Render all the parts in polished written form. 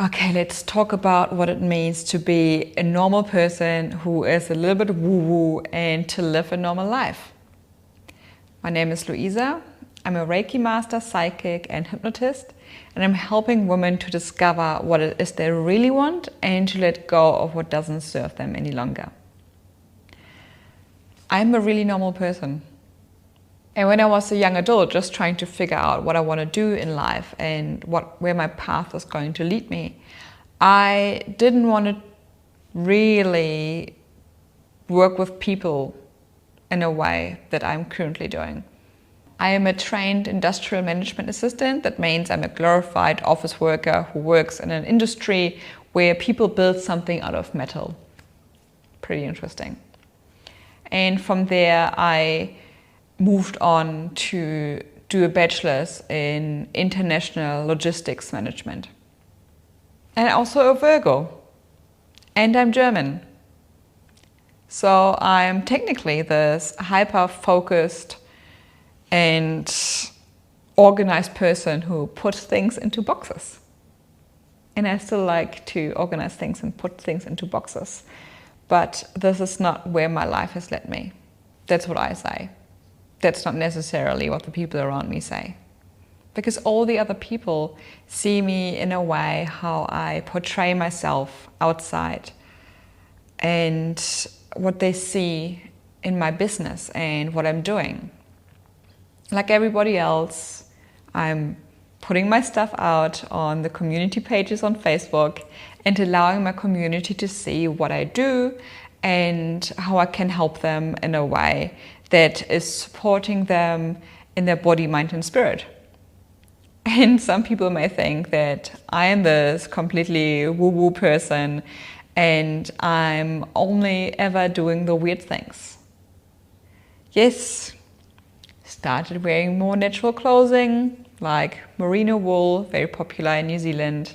Okay, let's talk about what it means to be a normal person who is a little bit woo-woo and to live a normal life. My name is Luisa. I'm a Reiki master, psychic and hypnotist, and I'm helping women to discover what it is they really want and to let go of what doesn't serve them any longer. I'm a really normal person. And when I was a young adult, just trying to figure out what I want to do in life and where my path was going to lead me, I didn't want to really work with people in a way that I'm currently doing. I am a trained industrial management assistant. That means I'm a glorified office worker who works in an industry where people build something out of metal. Pretty interesting. And from there, I moved on to do a bachelor's in international logistics management. And also a Virgo. And I'm German. So I'm technically this hyper-focused and organized person who puts things into boxes. And I still like to organize things and put things into boxes. But this is not where my life has led me. That's what I say. That's not necessarily what the people around me say. Because all the other people see me in a way how I portray myself outside and what they see in my business and what I'm doing. Like everybody else, I'm putting my stuff out on the community pages on Facebook and allowing my community to see what I do and how I can help them in a way that is supporting them in their body, mind and spirit. And some people may think that I am this completely woo-woo person and I'm only ever doing the weird things. Yes, started wearing more natural clothing like merino wool, very popular in New Zealand.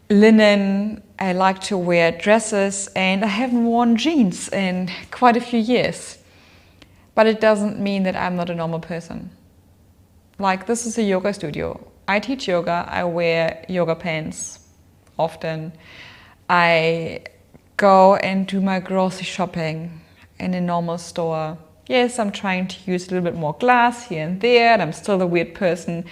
Linen, I like to wear dresses, and I haven't worn jeans in quite a few years. But it doesn't mean that I'm not a normal person. Like, this is a yoga studio. I teach yoga, I wear yoga pants often. I go and do my grocery shopping in a normal store. Yes, I'm trying to use a little bit more glass here and there, and I'm still the weird person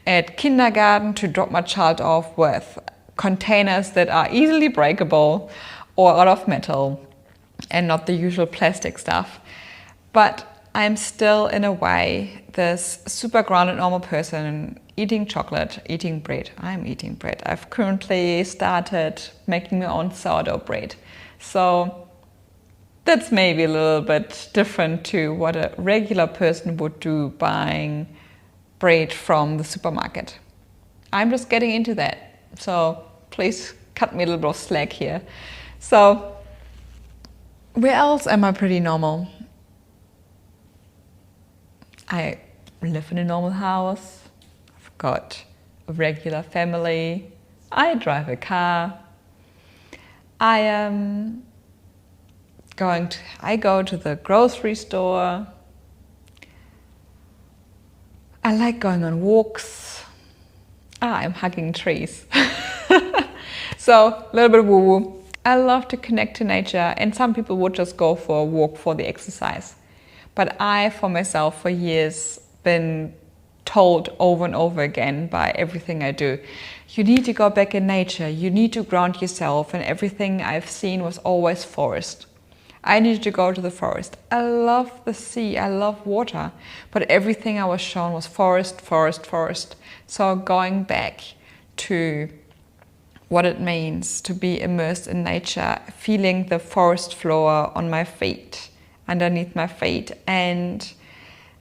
at kindergarten to drop my child off with containers that are easily breakable or out of metal and not the usual plastic stuff. But I'm still, in a way, this super grounded normal person eating chocolate, eating bread. I'm eating bread. I've currently started making my own sourdough bread. So that's maybe a little bit different to what a regular person would do buying bread from the supermarket. I'm just getting into that. So please cut me a little bit of slack here. So where else am I pretty normal? I live in a normal house. I've got a regular family. I drive a car. I go to the grocery store. I like going on walks. I'm hugging trees. So a little bit woo-woo. I love to connect to nature, and some people would just go for a walk for the exercise. But I, for myself, for years, been told over and over again by everything I do, you need to go back in nature, you need to ground yourself, and everything I've seen was always forest. I needed to go to the forest. I love the sea, I love water, but everything I was shown was forest, forest, forest. So going back to what it means to be immersed in nature, feeling the forest floor on my feet, underneath my feet, and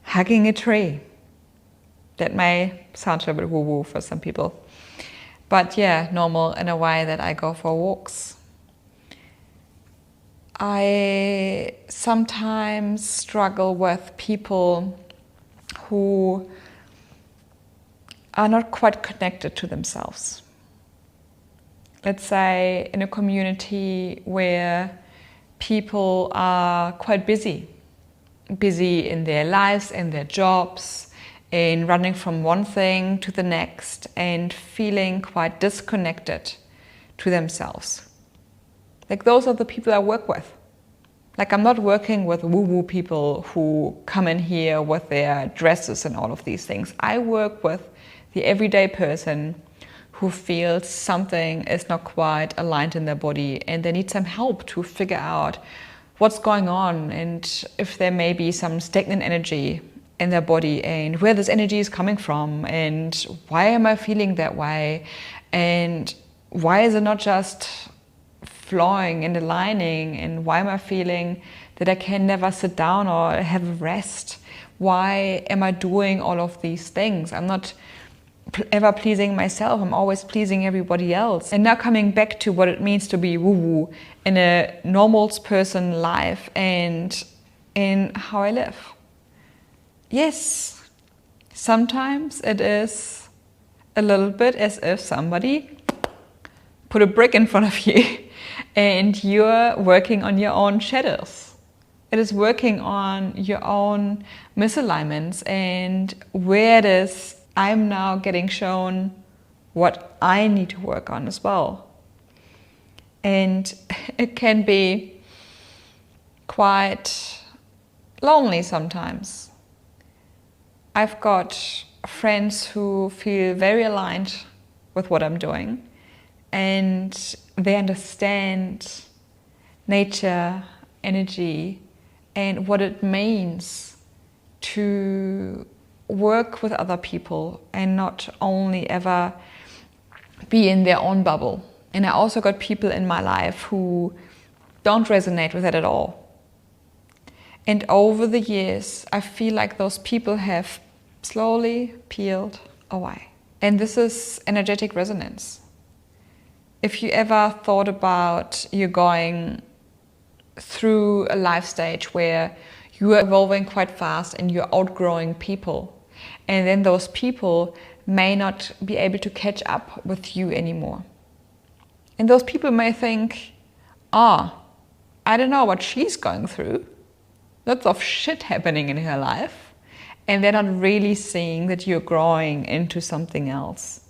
hugging a tree. That may sound a little bit woo-woo for some people. But yeah, normal in a way that I go for walks. I sometimes struggle with people who are not quite connected to themselves. Let's say in a community where people are quite busy in their lives, in their jobs, in running from one thing to the next and feeling quite disconnected to themselves. Like, those are the people I work with. Like, I'm not working with woo-woo people who come in here with their dresses and all of these things. I work with the everyday person who feels something is not quite aligned in their body and they need some help to figure out what's going on and if there may be some stagnant energy in their body and where this energy is coming from and why am I feeling that way and why is it not just flowing and aligning, and why am I feeling that I can never sit down or have a rest? Why am I doing all of these things? I'm not ever pleasing myself, I'm always pleasing everybody else. And now coming back to what it means to be woo-woo in a normal person life and in how I live. Yes, sometimes it is a little bit as if somebody put a brick in front of you and you're working on your own shadows. It is working on your own misalignments and where it is I'm now getting shown what I need to work on as well. And it can be quite lonely sometimes. I've got friends who feel very aligned with what I'm doing and they understand nature, energy, and what it means to work with other people and not only ever be in their own bubble. And I also got people in my life who don't resonate with it at all. And over the years, I feel like those people have slowly peeled away. And this is energetic resonance. If you ever thought about you going through a life stage where you are evolving quite fast and you're outgrowing people, and then those people may not be able to catch up with you anymore. And those people may think, I don't know what she's going through. Lots of shit happening in her life. And they're not really seeing that you're growing into something else.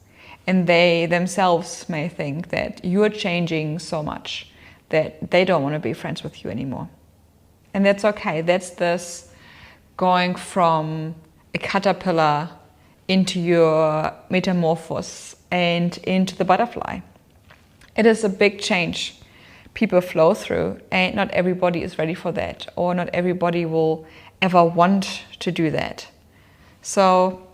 And they themselves may think that you're changing so much that they don't want to be friends with you anymore. And that's okay. That's this going from a caterpillar into your metamorphosis and into the butterfly. It is a big change people flow through, and not everybody is ready for that, or not everybody will ever want to do that. So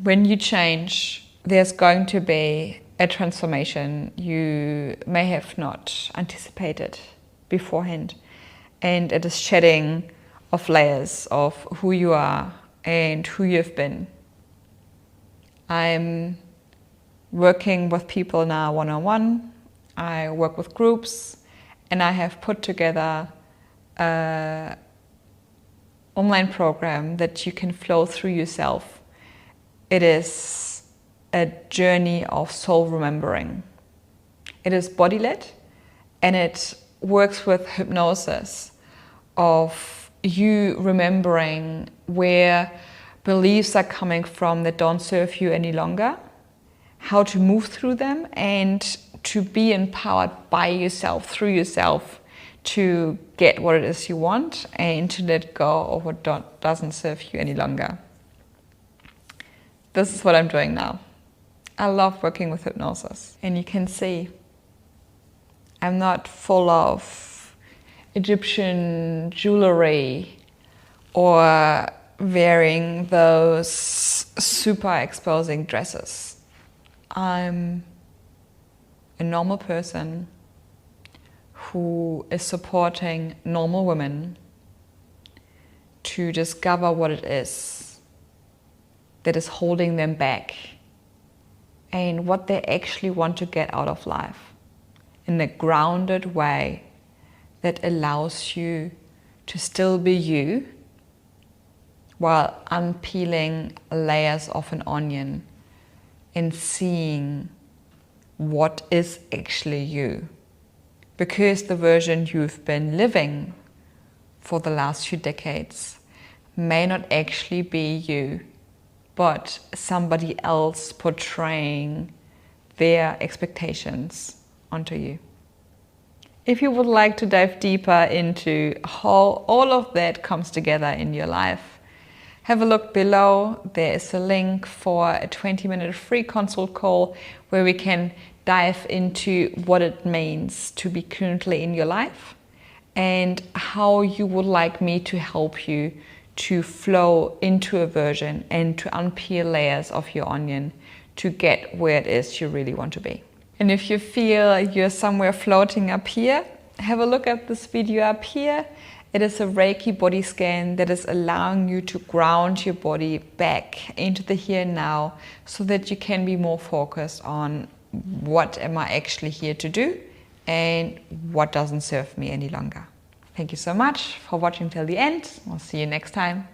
when you change, there's going to be a transformation you may have not anticipated beforehand. And it is shedding of layers of who you are and who you've been. I'm working with people now one-on-one. I work with groups, and I have put together an online program that you can flow through yourself. It is a journey of soul remembering. It is body-led, and it works with hypnosis of you remembering where beliefs are coming from that don't serve you any longer, how to move through them, and to be empowered by yourself, through yourself, to get what it is you want and to let go of what doesn't serve you any longer. This is what I'm doing now. I love working with hypnosis. And you can see I'm not full of Egyptian jewellery or wearing those super exposing dresses. I'm a normal person who is supporting normal women to discover what it is that is holding them back and what they actually want to get out of life in a grounded way that allows you to still be you while unpeeling layers of an onion and seeing what is actually you. Because the version you've been living for the last few decades may not actually be you but somebody else portraying their expectations onto you. If you would like to dive deeper into how all of that comes together in your life, have a look below. There is a link for a 20-minute free consult call where we can dive into what it means to be currently in your life and how you would like me to help you to flow into a version and to unpeel layers of your onion to get where it is you really want to be. And if you feel you're somewhere floating up here, have a look at this video up here. It is a Reiki body scan that is allowing you to ground your body back into the here and now so that you can be more focused on what am I actually here to do and what doesn't serve me any longer. Thank you so much for watching till the end. I'll see you next time.